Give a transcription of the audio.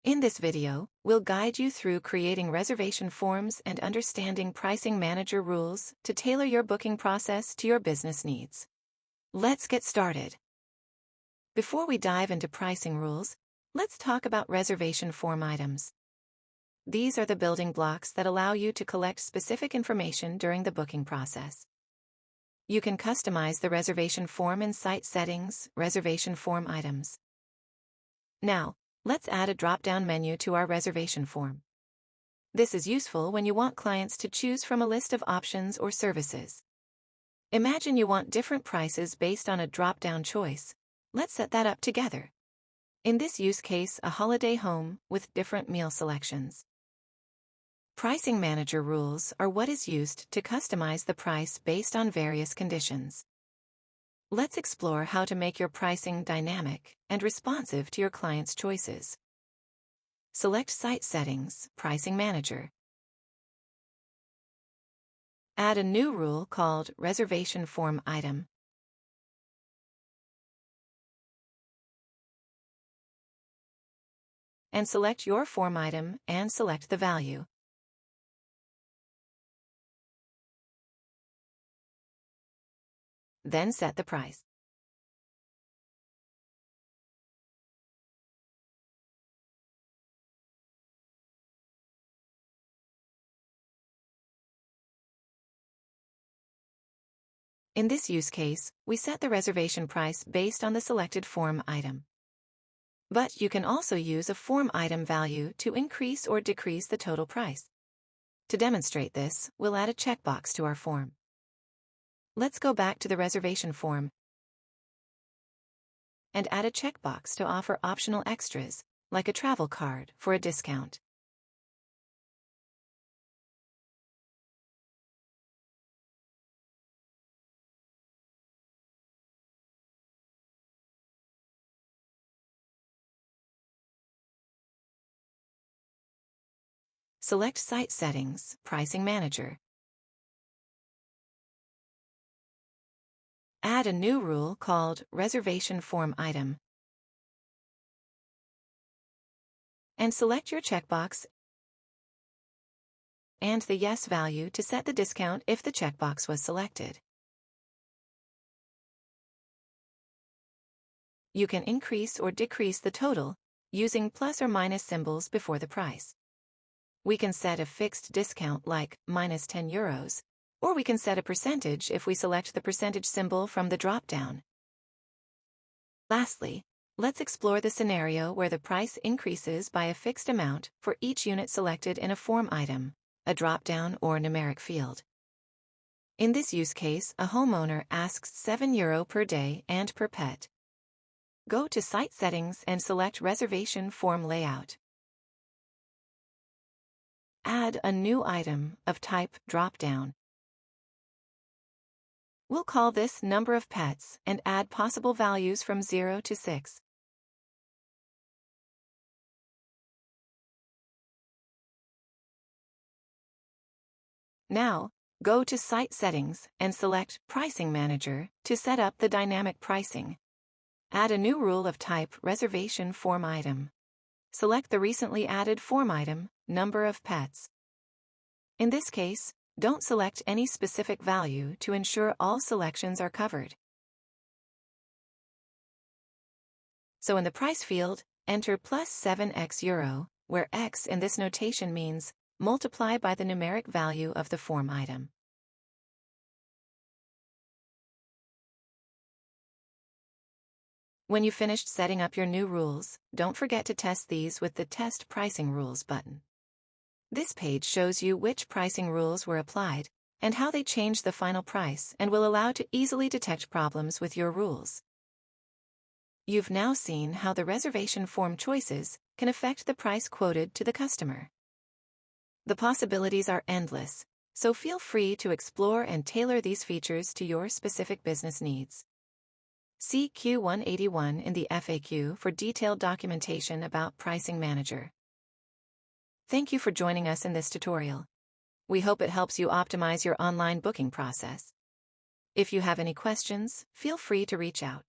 In this video, we'll guide you through creating reservation forms and understanding pricing manager rules to tailor your booking process to your business needs. Let's get started. Before we dive into pricing rules, let's talk about reservation form items. These are the building blocks that allow you to collect specific information during the booking process. You can customize the reservation form in Site Settings, Reservation Form Items. Now, let's add a drop-down menu to our reservation form. This is useful when you want clients to choose from a list of options or services. Imagine you want different prices based on a drop-down choice. Let's set that up together. In this use case, a holiday home with different meal selections. Pricing manager rules are what is used to customize the price based on various conditions. Let's explore how to make your pricing dynamic and responsive to your client's choices. Select Site Settings, Pricing Manager. Add a new rule called Reservation Form Item. And select your form item and select the value. Then set the price. In this use case, we set the reservation price based on the selected form item. But you can also use a form item value to increase or decrease the total price. To demonstrate this, we'll add a checkbox to our form. Let's go back to the reservation form and add a checkbox to offer optional extras, like a travel card, for a discount. Select Site Settings, Pricing Manager. Add a new rule called Reservation Form Item. And select your checkbox and the Yes value to set the discount if the checkbox was selected. You can increase or decrease the total using plus or minus symbols before the price. We can set a fixed discount like -€10, or we can set a percentage if we select the percentage symbol from the drop-down. Lastly, let's explore the scenario where the price increases by a fixed amount for each unit selected in a form item, a drop-down or numeric field. In this use case, a homeowner asks €7 per day and per pet. Go to Site Settings and select Reservation Form Layout. Add a new item of type drop-down. We'll call this Number of Pets and add possible values from 0 to 6. Now, go to Site Settings and select Pricing Manager to set up the dynamic pricing. Add a new rule of type Reservation Form Item. Select the recently added form item, Number of Pets. In this case, don't select any specific value to ensure all selections are covered. So in the price field, enter +7x euro, where x in this notation means multiply by the numeric value of the form item. When you finished setting up your new rules, don't forget to test these with the Test Pricing Rules button. This page shows you which pricing rules were applied and how they change the final price and will allow to easily detect problems with your rules. You've now seen how the reservation form choices can affect the price quoted to the customer. The possibilities are endless, so feel free to explore and tailor these features to your specific business needs. See Q181 in the FAQ for detailed documentation about Pricing Manager. Thank you for joining us in this tutorial. We hope it helps you optimize your online booking process. If you have any questions, feel free to reach out.